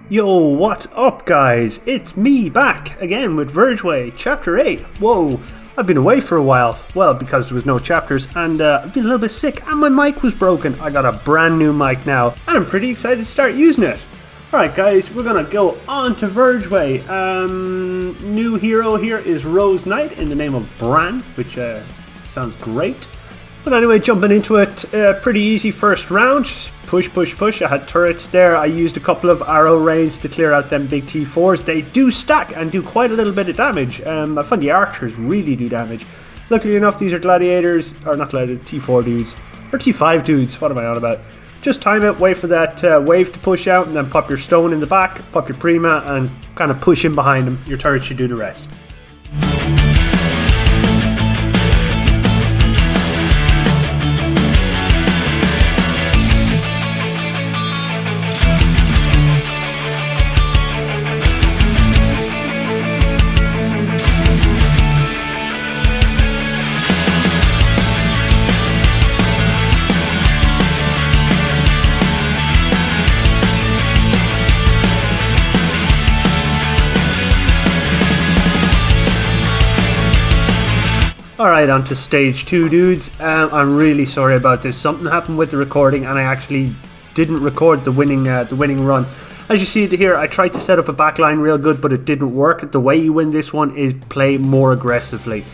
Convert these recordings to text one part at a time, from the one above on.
Yo, what's up guys? It's me back again with Vergeway, Chapter 8. Whoa, I've been away for a while. Well, because there was no chapters and I've been a little bit sick and my mic was broken. I got a brand new mic now and I'm pretty excited to start using it. Alright guys, we're gonna go on to Vergeway. New hero here is Rose Knight in the name of Bran, which sounds great. But anyway, jumping into it, pretty easy first round. Push, push, push. I had turrets there. I used a couple of arrow rains to clear out them big T4s. They do stack and do quite a little bit of damage. I find the archers really do damage. Luckily enough, these are gladiators, or not gladiators, T4 dudes. Or T5 dudes, what am I on about? Just time it, wait for that wave to push out, and then pop your stone in the back, pop your prima, and kind of push in behind them. Your turret should do the rest. Alright, on to stage 2 dudes. I'm really sorry about this. Something happened with the recording and I actually didn't record the winning run. As you see here, I tried to set up a backline real good, but it didn't work. The way you win this one is play more aggressively.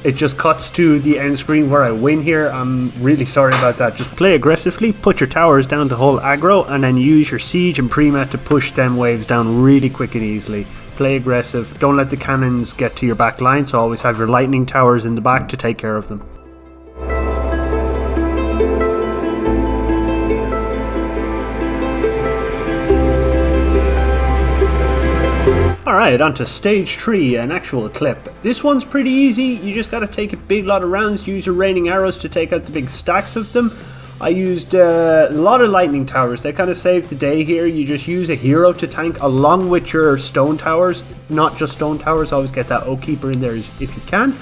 It just cuts to the end screen where I win here. I'm really sorry about that. Just play aggressively, put your towers down to hold aggro, and then use your siege and prima to push them waves down really quick and easily. Play aggressive, don't let the cannons get to your back line, so always have your lightning towers in the back to take care of them. Alright, on to stage 3, an actual clip. This one's pretty easy, you just gotta take a big lot of rounds, use your raining arrows to take out the big stacks of them. I used a lot of lightning towers. They kind of saved the day here. You just use a hero to tank along with your stone towers. Not just stone towers, always get that oak keeper in there if you can.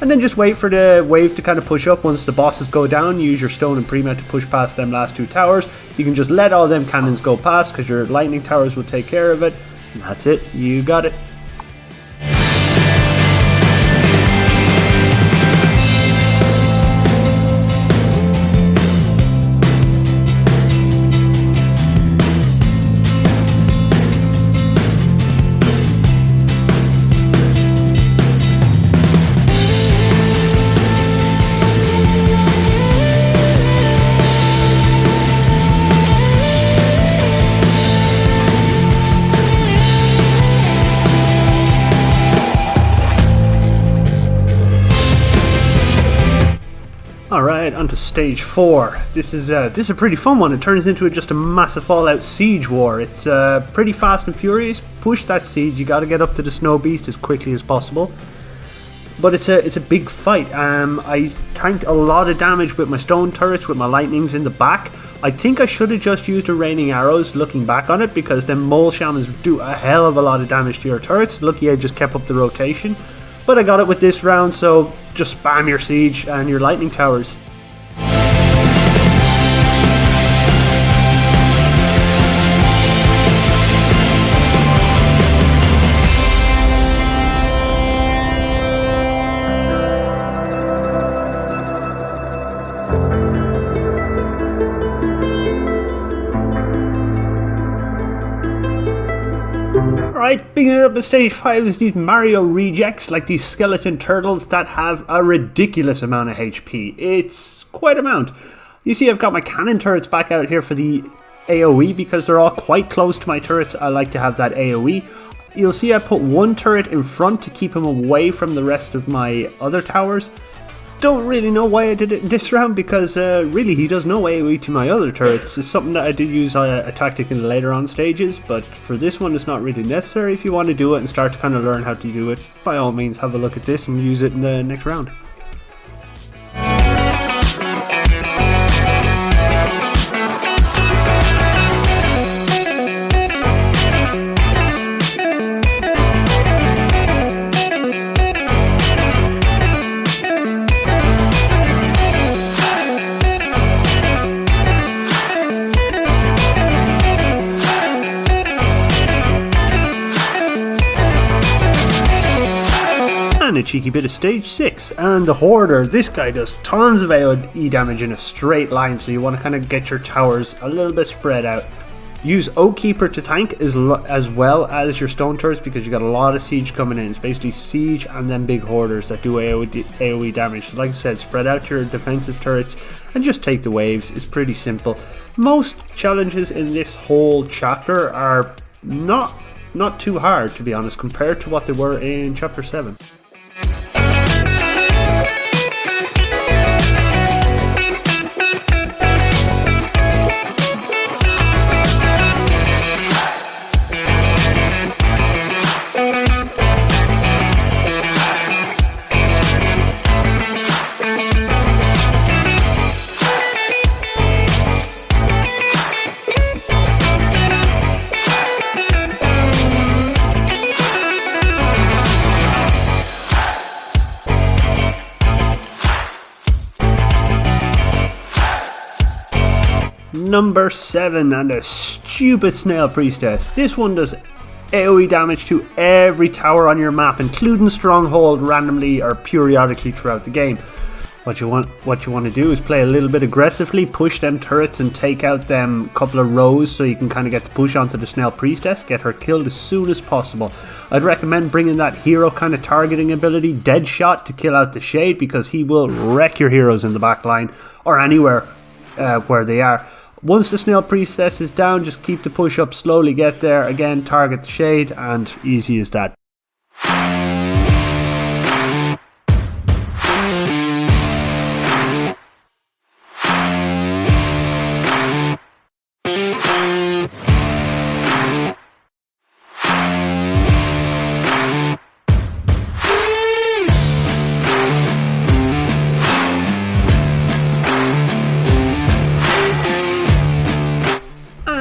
And then just wait for the wave to kind of push up. Once the bosses go down, use your stone and prima to push past them last 2 towers. You can just let all them cannons go past because your lightning towers will take care of it. And that's it, you got it. Alright, on to stage 4. This is a pretty fun one. It turns into just a massive all-out siege war. It's pretty fast and furious. Push that siege. You got to get up to the snow beast as quickly as possible. But it's a big fight. I tanked a lot of damage with my stone turrets, with my lightnings in the back. I think I should have just used the raining arrows looking back on it, because then mole shamans do a hell of a lot of damage to your turrets. Lucky I just kept up the rotation. But I got it with this round, so just spam your siege and your lightning towers. Alright, picking it up at stage 5 is these Mario rejects, like these skeleton turtles that have a ridiculous amount of HP. It's quite amount. You see I've got my cannon turrets back out here for the AoE because they're all quite close to my turrets. I like to have that AoE. You'll see I put one turret in front to keep him away from the rest of my other towers. Don't really know why I did it in this round because really he does no AoE to my other turrets. It's something that I did use a tactic in the later on stages, but for this one it's not really necessary. If you want to do it and start to kind of learn how to do it, by all means have a look at this and use it in the next round. and a cheeky bit of stage 6. And the Hoarder, this guy does tons of AoE damage in a straight line, so you want to kind of get your towers a little bit spread out. Use Oak Keeper to tank as well as your stone turrets, because you got a lot of siege coming in. It's basically siege and then big hoarders that do AoE damage. So like I said, spread out your defensive turrets and just take the waves. It's pretty simple. Most challenges in this whole chapter are not too hard, to be honest, compared to what they were in chapter 7. Number 7, and the stupid Snail Priestess. This one does AoE damage to every tower on your map, including Stronghold, randomly or periodically throughout the game. What you want to do is play a little bit aggressively, push them turrets and take out them couple of rows, so you can kind of get the push onto the Snail Priestess, get her killed as soon as possible. I'd recommend bringing that hero kind of targeting ability, Deadshot, to kill out the Shade, because he will wreck your heroes in the back line or anywhere where they are. Once the Snail Priestess is down, just keep the push up, slowly get there, again target the Shade, and easy as that.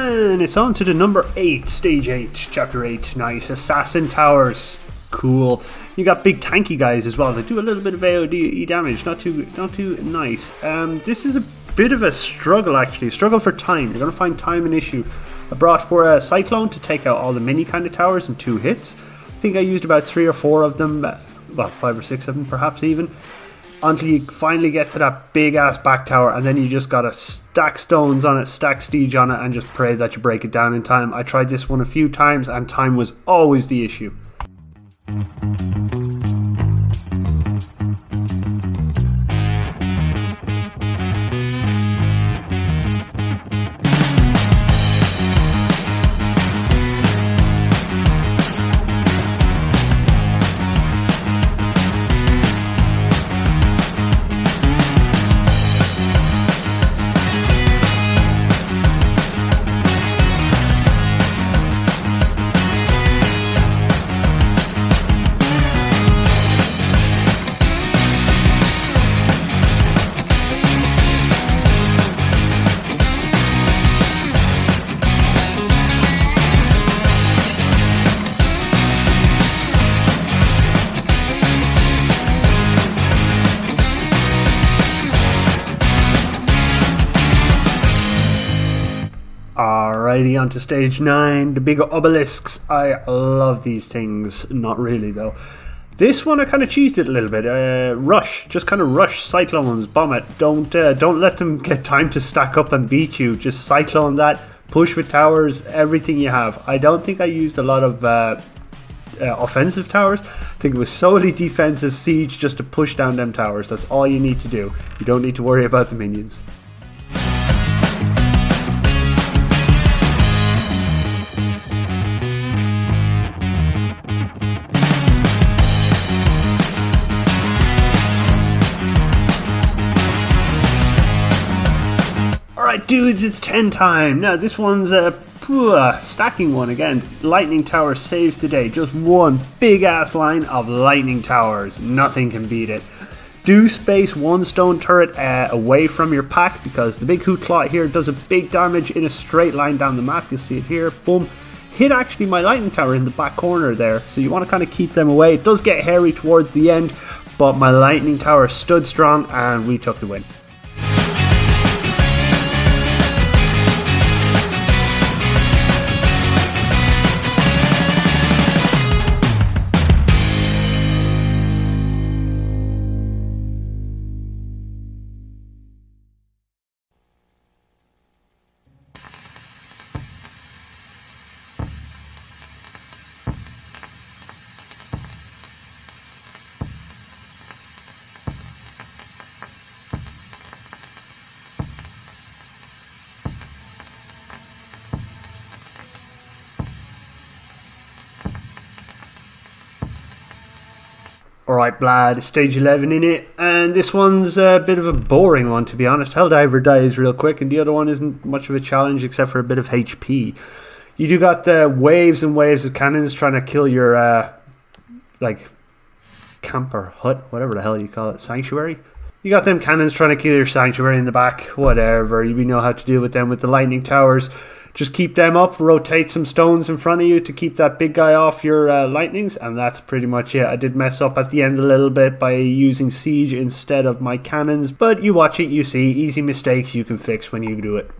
And it's on to the number 8, stage 8, chapter 8. Nice. Assassin Towers. Cool. You got big tanky guys as well. They do a little bit of AoE damage. Not too nice. This is a bit of a struggle, actually. Struggle for time. You're going to find time an issue. I brought for a Cyclone to take out all the mini kind of towers in 2 hits. I think I used about 3 or 4 of them. Well, 5 or 6 of them perhaps even. Until you finally get to that big ass back tower, and then you just gotta stack stones on it, stack siege on it, and just pray that you break it down in time. I tried this one a few times and time was always the issue. Alrighty, on to stage 9, the big obelisks. I love these things. Not really though. This one I kind of cheesed it a little bit. Rush, just kind of rush Cyclones, bomb it. Don't let them get time to stack up and beat you. Just Cyclone that, push with towers, everything you have. I don't think I used a lot of offensive towers. I think it was solely defensive siege, just to push down them towers. That's all you need to do. You don't need to worry about the minions. Alright dudes, it's 10 time. Now this one's a stacking one again. Lightning Tower saves today. Just one big ass line of lightning towers. Nothing can beat it. Do space one stone turret away from your pack, because the big hoot clot here does a big damage in a straight line down the map. You'll see it here. Boom. Hit actually my lightning tower in the back corner there. So you want to kind of keep them away. It does get hairy towards the end, but my lightning tower stood strong and we took the win. Alright, Blad, stage 11 in it, and this one's a bit of a boring one, to be honest. Helldiver dies real quick, and the other one isn't much of a challenge except for a bit of HP. You do got the waves and waves of cannons trying to kill your, camp or hut, whatever the hell you call it, sanctuary. You got them cannons trying to kill your sanctuary in the back, whatever. We know how to deal with them with the lightning towers. Just keep them up, rotate some stones in front of you to keep that big guy off your lightnings, and that's pretty much it. I did mess up at the end a little bit by using siege instead of my cannons, but you watch it, you see, easy mistakes you can fix when you do it.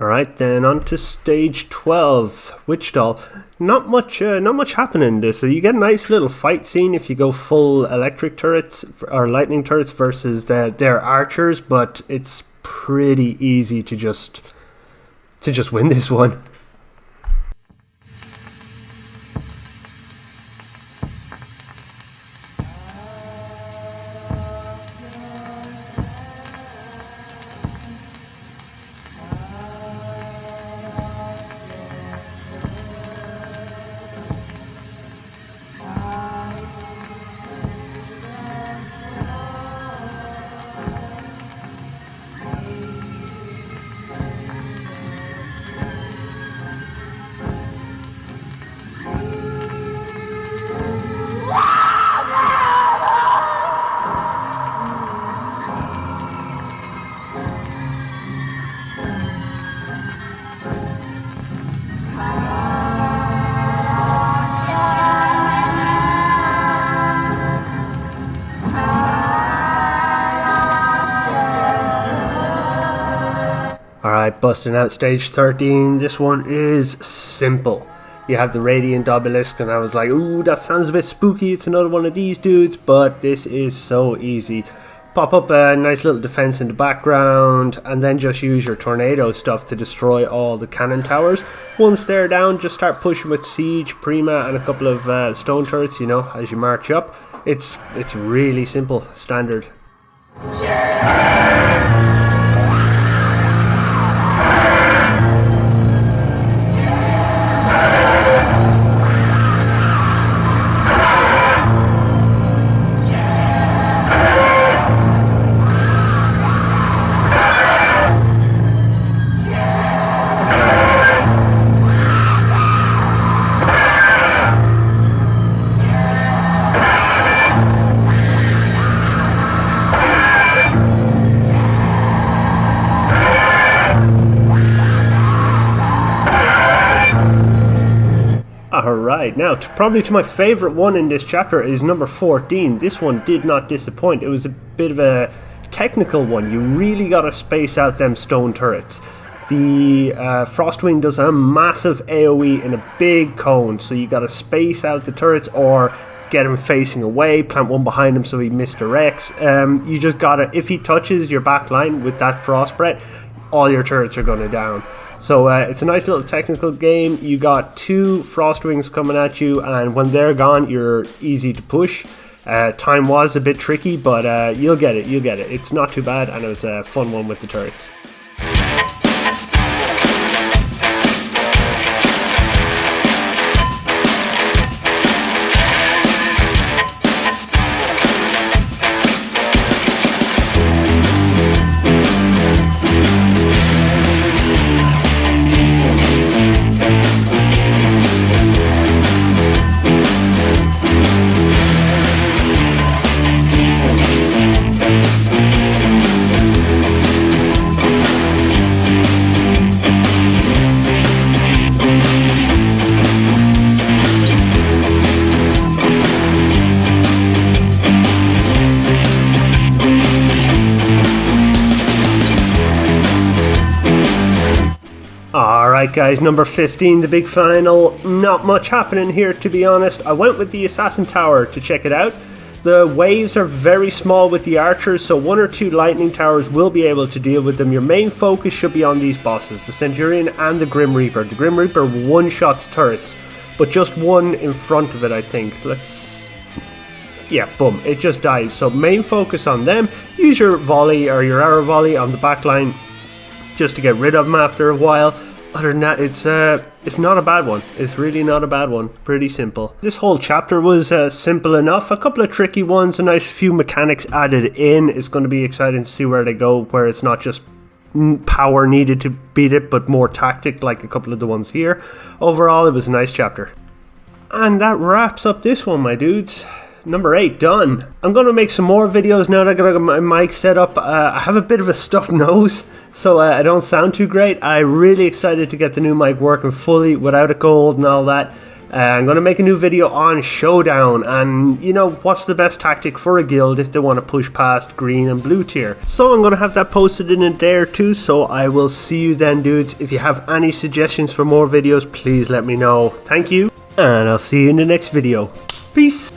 Alright, then on to stage 12, Witch Doll. Not much happening in this. So you get a nice little fight scene if you go full electric turrets or lightning turrets versus their archers, but it's pretty easy to just win this one. Alright, busting out stage 13. This one is simple. You have the Radiant Obelisk, and I was like, ooh, that sounds a bit spooky. It's another one of these dudes, but this is so easy. Pop up a nice little defense in the background, and then just use your tornado stuff to destroy all the cannon towers. Once they're down, just start pushing with Siege, Prima, and a couple of stone turrets, you know, as you march up. It's really simple, standard. Alright, now probably to my favourite one in this chapter is number 14. This one did not disappoint. It was a bit of a technical one. You really got to space out them stone turrets. The Frostwing does a massive AoE in a big cone, so you got to space out the turrets or get him facing away, plant one behind him so he misdirects. You just got to, if he touches your back line with that Frost Breath, all your turrets are going to down. So it's a nice little technical game. You got two Frostwings coming at you, and when they're gone, you're easy to push. Time was a bit tricky, but you'll get it. It's not too bad, and it was a fun one with the turrets. Alright guys, number 15, the big final. Not much happening here, to be honest. I went with the Assassin Tower to check it out. The waves are very small with the archers, so 1 or 2 lightning towers will be able to deal with them. Your main focus should be on these bosses, the Centurion and the Grim Reaper. The Grim Reaper one-shots turrets, but just one in front of it, I think. Yeah, boom, it just dies. So main focus on them. Use your volley or your arrow volley on the back line just to get rid of them after a while. Other than that, it's not a bad one. It's really not a bad one. Pretty simple. This whole chapter was simple enough. A couple of tricky ones, a nice few mechanics added in. It's going to be exciting to see where they go, where it's not just power needed to beat it, but more tactic like a couple of the ones here. Overall, it was a nice chapter. And that wraps up this one, my dudes. Number 8 done. I'm going to make some more videos now that I got my mic set up. I have a bit of a stuffed nose, so I don't sound too great. I'm really excited to get the new mic working fully without a cold and all that. I'm going to make a new video on Showdown and, you know, what's the best tactic for a guild if they want to push past green and blue tier. So I'm going to have that posted in a day or two, so I will see you then, dudes. If you have any suggestions for more videos, please let me know. Thank you, and I'll see you in the next video. Peace!